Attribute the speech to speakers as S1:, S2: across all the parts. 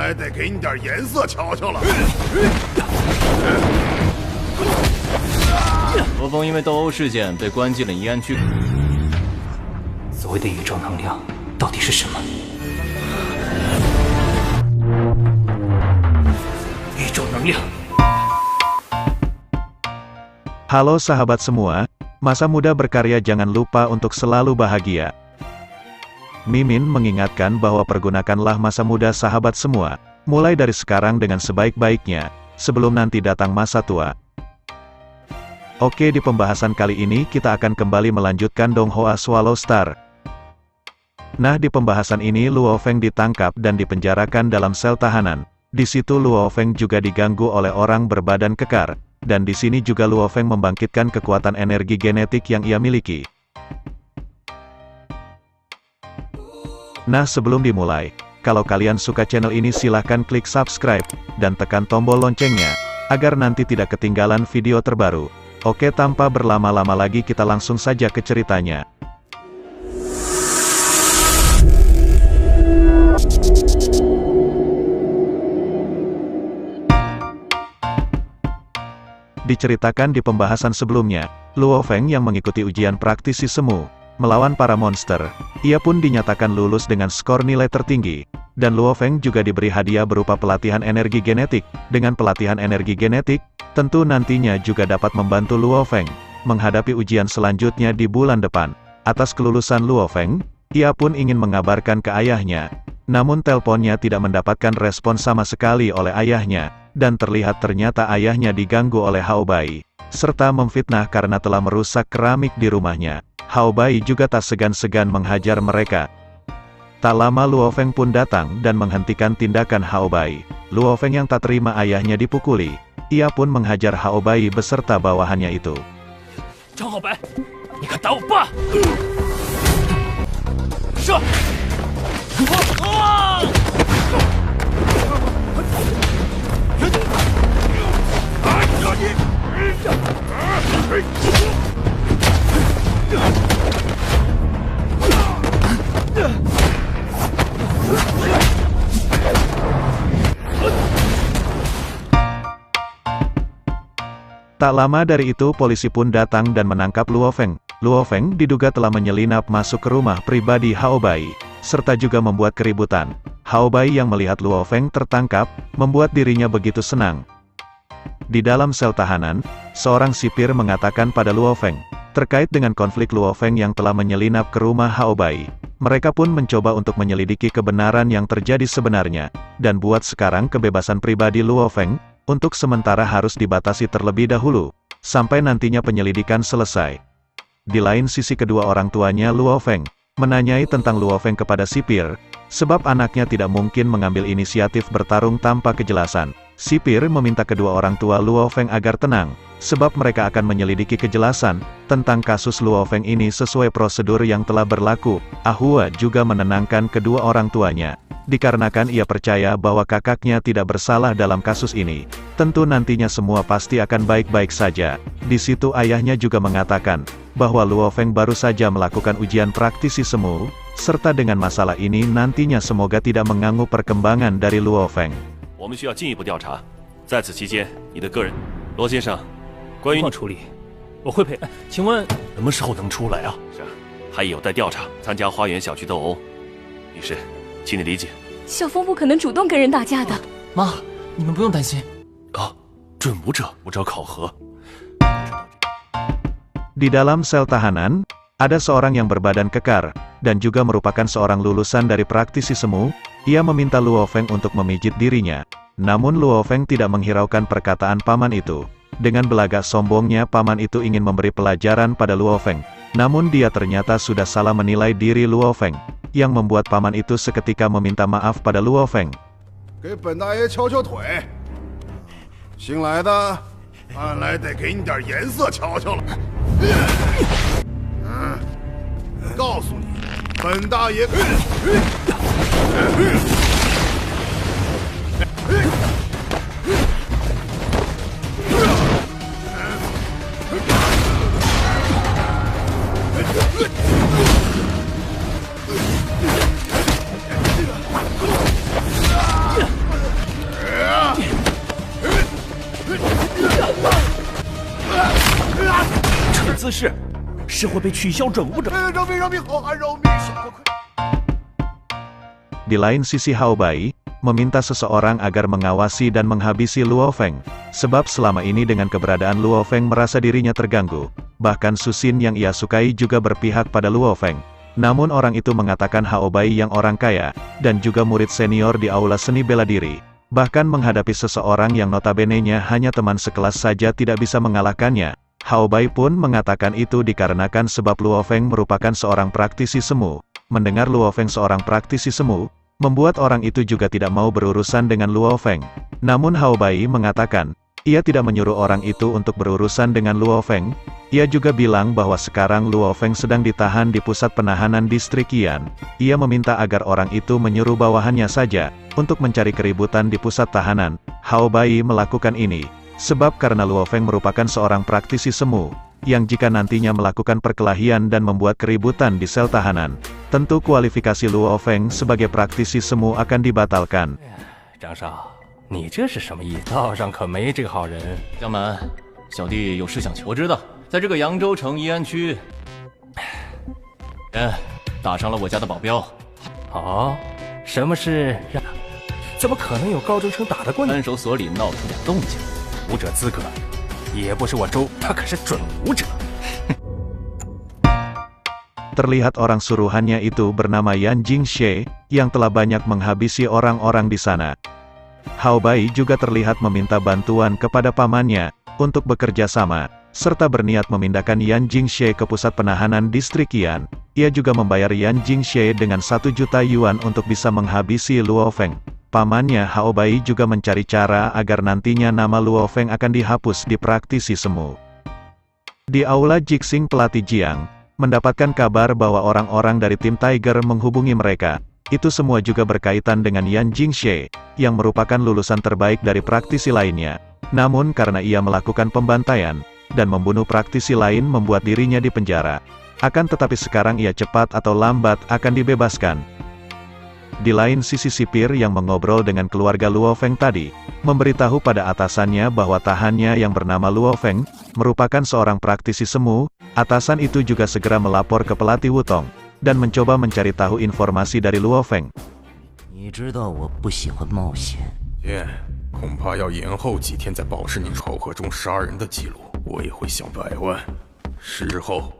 S1: 来得给你点颜色瞧瞧了。
S2: 罗峰因为斗殴事件被关进了宜安区。
S3: 所谓的宇宙能量到底是什么？宇宙能量。
S4: Halo sahabat semua, masa muda berkarya jangan lupa untuk selalu bahagia. Mimin mengingatkan bahwa pergunakanlah masa muda sahabat semua, mulai dari sekarang dengan sebaik-baiknya, sebelum nanti datang masa tua. Oke, di pembahasan kali ini kita akan kembali melanjutkan Donghua Swallow Star. Nah, di pembahasan ini Luo Feng ditangkap dan dipenjarakan dalam sel tahanan. Di situ Luo Feng juga diganggu oleh orang berbadan kekar. Dan di sini juga Luo Feng membangkitkan kekuatan energi genetik yang ia miliki. Nah, sebelum dimulai, kalau kalian suka channel ini silahkan klik subscribe, dan tekan tombol loncengnya, agar nanti tidak ketinggalan video terbaru. Oke, tanpa berlama-lama lagi kita langsung saja ke ceritanya. Diceritakan di pembahasan sebelumnya, Luo Feng yang mengikuti ujian praktisi semu, melawan para monster, ia pun dinyatakan lulus dengan skor nilai tertinggi, dan Luo Feng juga diberi hadiah berupa pelatihan energi genetik. Dengan pelatihan energi genetik, tentu nantinya juga dapat membantu Luo Feng menghadapi ujian selanjutnya di bulan depan. Atas kelulusan Luo Feng, ia pun ingin mengabarkan ke ayahnya, namun teleponnya tidak mendapatkan respon sama sekali oleh ayahnya. Dan terlihat ternyata ayahnya diganggu oleh Hao Bai, serta memfitnah karena telah merusak keramik di rumahnya. Hao Bai juga tak segan-segan menghajar mereka. Tak lama Luo Feng pun datang dan menghentikan tindakan Hao Bai. Luo Feng yang tak terima ayahnya dipukuli, ia pun menghajar Hao Bai beserta bawahannya itu.
S3: Zhang Hao Bai, 你敢打我爸！是。
S4: Tak lama dari itu polisi pun datang dan menangkap Luo Feng. Luo Feng diduga telah menyelinap masuk ke rumah pribadi Hao Bai, serta juga membuat keributan. Hao Bai yang melihat Luo Feng tertangkap, membuat dirinya begitu senang. Di dalam sel tahanan, seorang sipir mengatakan pada Luo Feng, terkait dengan konflik Luo Feng yang telah menyelinap ke rumah Hao Bai. Mereka pun mencoba untuk menyelidiki kebenaran yang terjadi sebenarnya, dan buat sekarang kebebasan pribadi Luo Feng, untuk sementara harus dibatasi terlebih dahulu, sampai nantinya penyelidikan selesai. Di lain sisi kedua orang tuanya Luo Feng, menanyai tentang Luo Feng kepada sipir, sebab anaknya tidak mungkin mengambil inisiatif bertarung tanpa kejelasan. Sipir meminta kedua orang tua Luo Feng agar tenang, sebab mereka akan menyelidiki kejelasan tentang kasus Luo Feng ini sesuai prosedur yang telah berlaku. Ahua juga menenangkan kedua orang tuanya, dikarenakan ia percaya bahwa kakaknya tidak bersalah dalam kasus ini. Tentu nantinya semua pasti akan baik-baik saja. Di situ ayahnya juga mengatakan bahwa Luo Feng baru saja melakukan ujian praktisi semu, serta dengan masalah ini nantinya semoga tidak mengganggu perkembangan dari Luo Feng.
S5: 我们需要进一步调查，在此期间，你的个人，罗先生，关于
S3: 处理，我会陪。请问
S5: 什么时候能出来啊？是啊，还有待调查。参加花园小区斗殴，女士，请你理解。
S6: 小峰不可能主动跟人打架的。
S3: 妈，你们不用担心。
S5: 啊，准武者考核。
S4: Di dalam sel tahanan, ada seorang yang berbadan kekar, dan juga merupakan seorang lulusan dari praktisi semu. Ia meminta Luo Feng untuk memijit dirinya. Namun Luo Feng tidak menghiraukan perkataan paman itu. Dengan belagak sombongnya paman itu ingin memberi pelajaran pada Luo Feng. Namun dia ternyata sudah salah menilai diri Luo Feng, yang membuat paman itu seketika meminta maaf pada Luo Feng.
S1: 给本大爷瞧瞧腿。新来的，看来得给你点颜色瞧瞧了。告诉你，本大爷。
S5: 姿势，是会被取消准武者。
S1: 饶命！好汉饶命！
S4: Di lain sisi Hao Bai meminta seseorang agar mengawasi dan menghabisi Luo Feng, sebab selama ini dengan keberadaan Luo Feng merasa dirinya terganggu. Bahkan Su Xin yang ia sukai juga berpihak pada Luo Feng. Namun orang itu mengatakan Hao Bai yang orang kaya, dan juga murid senior di aula seni bela diri. Bahkan menghadapi seseorang yang notabene-nya hanya teman sekelas saja tidak bisa mengalahkannya. Hao Bai pun mengatakan itu dikarenakan sebab Luo Feng merupakan seorang praktisi semu. Mendengar Luo Feng seorang praktisi semu, membuat orang itu juga tidak mau berurusan dengan Luo Feng. Namun Hao Bai mengatakan, ia tidak menyuruh orang itu untuk berurusan dengan Luo Feng. Ia juga bilang bahwa sekarang Luo Feng sedang ditahan di pusat penahanan distrik Qian. Ia meminta agar orang itu menyuruh bawahannya saja, untuk mencari keributan di pusat tahanan. Hao Bai melakukan ini, sebab karena Luo Feng merupakan seorang praktisi semu, yang jika nantinya melakukan perkelahian dan membuat keributan di sel tahanan, tentu kualifikasi Luo Feng sebagai praktisi semu akan dibatalkan.
S3: 张少，你这是什么意思？道上可没这个好人。
S2: 江满，小弟有事想求。我知道，在这个扬州城宜安区，人打伤了我家的保镖。
S3: 哦，什么事让？怎么可能有高中生打得过你？
S2: 看守所里闹出点动静，
S3: 武者资格，也不是我周，他可是准武者。
S4: Terlihat orang suruhannya itu bernama Yan Jingxie, yang telah banyak menghabisi orang-orang di sana. Hao Bai juga terlihat meminta bantuan kepada pamannya, untuk bekerja sama, serta berniat memindahkan Yan Jingxie ke pusat penahanan distrik Qian. Ia juga membayar Yan Jingxie dengan 1 juta yuan untuk bisa menghabisi Luo Feng. Pamannya Hao Bai juga mencari cara agar nantinya nama Luo Feng akan dihapus di praktisi semu. Di aula Jixing pelatih Jiang, mendapatkan kabar bahwa orang-orang dari tim Tiger menghubungi mereka. Itu semua juga berkaitan dengan Yan Jingxie, yang merupakan lulusan terbaik dari praktisi lainnya. Namun karena ia melakukan pembantaian, dan membunuh praktisi lain membuat dirinya dipenjara. Akan tetapi sekarang ia cepat atau lambat akan dibebaskan. Di lain sisi sipir yang mengobrol dengan keluarga Luo Feng tadi, memberitahu pada atasannya bahwa tahannya yang bernama Luo Feng, merupakan seorang praktisi semu. Atasan itu juga segera melapor ke pelatih Wutong, dan mencoba mencari tahu informasi dari Luo Feng.
S7: 你知道我不喜欢冒险。
S8: 爹，恐怕要延后几天再报示你朝河中杀人的记录。我也会想百万。事后，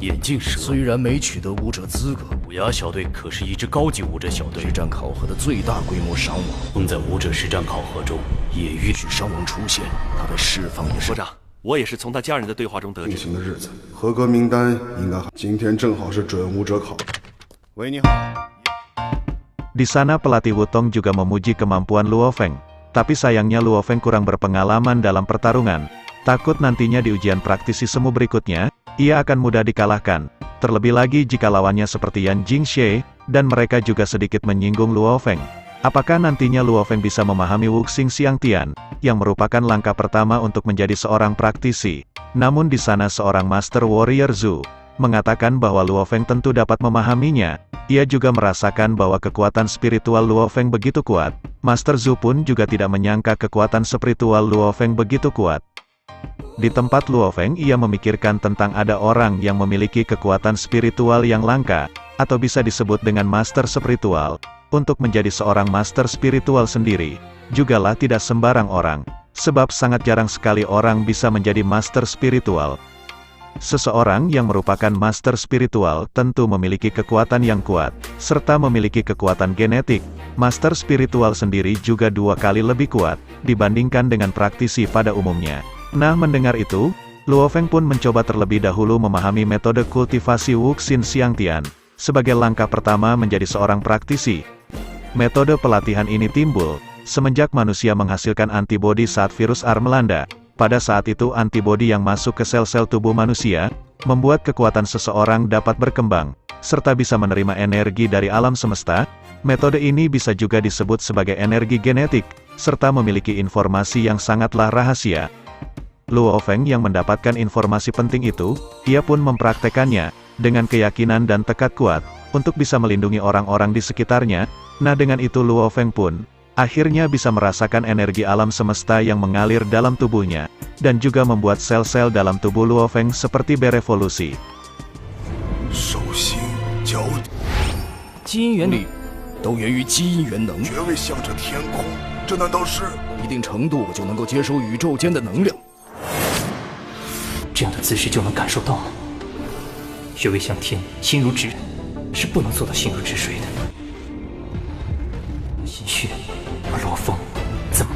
S5: 眼镜蛇
S9: 虽然没取得武者资格，
S5: 虎牙小队可是一支高级武者小队，
S9: 实战考核的最大规模伤亡。
S5: 曾在武者实战考核中也允许
S9: 伤亡出现，他被释放也是。
S5: 所长，我也是从他家人的对话中得知。
S1: 定刑的日子，合格名单应该今天正好是准武者考。喂，你好。
S4: Di sana pelatih Wutong juga memuji kemampuan Luo Feng. Tapi sayangnya Luo Feng kurang berpengalaman dalam pertarungan. Takut nantinya di ujian praktisi semu berikutnya, ia akan mudah dikalahkan. Terlebih lagi jika lawannya seperti Yan Jingxie, dan mereka juga sedikit menyinggung Luo Feng. Apakah nantinya Luo Feng bisa memahami Wuxing Xiangtian, yang merupakan langkah pertama untuk menjadi seorang praktisi? Namun di sana seorang Master Warrior Zhu mengatakan bahwa Luo Feng tentu dapat memahaminya. Ia juga merasakan bahwa kekuatan spiritual Luo Feng begitu kuat. Master Zhu pun juga tidak menyangka kekuatan spiritual Luo Feng begitu kuat. Di tempat Luo Feng ia memikirkan tentang ada orang yang memiliki kekuatan spiritual yang langka, atau bisa disebut dengan master spiritual. Untuk menjadi seorang master spiritual sendiri, jugalah tidak sembarang orang, sebab sangat jarang sekali orang bisa menjadi master spiritual. Seseorang yang merupakan master spiritual tentu memiliki kekuatan yang kuat, serta memiliki kekuatan genetik. Master spiritual sendiri juga 2 kali lebih kuat, dibandingkan dengan praktisi pada umumnya. Nah mendengar itu, Luo Feng pun mencoba terlebih dahulu memahami metode kultivasi Wuxing Xiangtian, sebagai langkah pertama menjadi seorang praktisi. Metode pelatihan ini timbul, semenjak manusia menghasilkan antibodi saat virus AR melanda. Pada saat itu antibodi yang masuk ke sel-sel tubuh manusia, membuat kekuatan seseorang dapat berkembang, serta bisa menerima energi dari alam semesta. Metode ini bisa juga disebut sebagai energi genetik, serta memiliki informasi yang sangatlah rahasia. Luo Feng yang mendapatkan informasi penting itu, ia pun mempraktekannya, dengan keyakinan dan tekad kuat, untuk bisa melindungi orang-orang di sekitarnya. Nah dengan itu Luo Feng pun akhirnya bisa merasakan energi alam semesta yang mengalir dalam tubuhnya, dan juga membuat sel-sel dalam tubuh Luo Feng seperti berevolusi.
S1: 手心脚底，
S9: 基因原理都源于基因原能，
S1: 穴位向着天空，这难道是？
S9: 一定程度我就能够接收宇宙间的能量。
S3: 这样的姿势就能感受到吗？穴位向天，心如止，是不能做到心如止水的。心血，而罗峰怎么？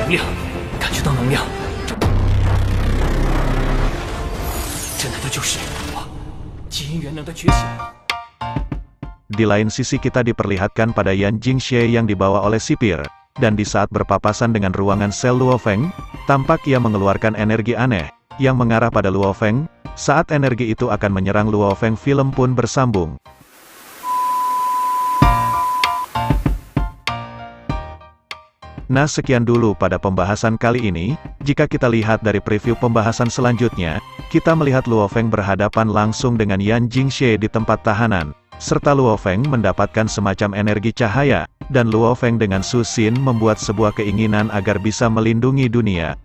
S3: 能量，感觉到能量，这难道就是基因原能的觉醒？
S4: Di lain sisi kita diperlihatkan pada Yan Jingxie yang dibawa oleh sipir, dan di saat berpapasan dengan ruangan sel Luo Feng, tampak ia mengeluarkan energi aneh, yang mengarah pada Luo Feng. Saat energi itu akan menyerang Luo Feng, film pun bersambung. Nah, sekian dulu pada pembahasan kali ini. Jika kita lihat dari preview pembahasan selanjutnya, kita melihat Luo Feng berhadapan langsung dengan Yan Jingxie di tempat tahanan, serta Luo Feng mendapatkan semacam energi cahaya, dan Luo Feng dengan Su Xin membuat sebuah keinginan agar bisa melindungi dunia.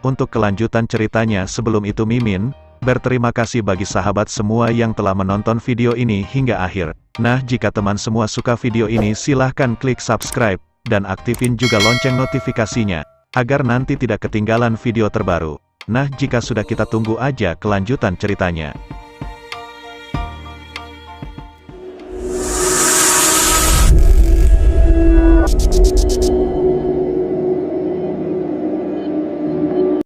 S4: Untuk kelanjutan ceritanya sebelum itu Mimin berterima kasih bagi sahabat semua yang telah menonton video ini hingga akhir. Nah, jika teman semua suka video ini silahkan klik subscribe, dan aktifin juga lonceng notifikasinya, agar nanti tidak ketinggalan video terbaru. Nah, jika sudah kita tunggu aja kelanjutan ceritanya.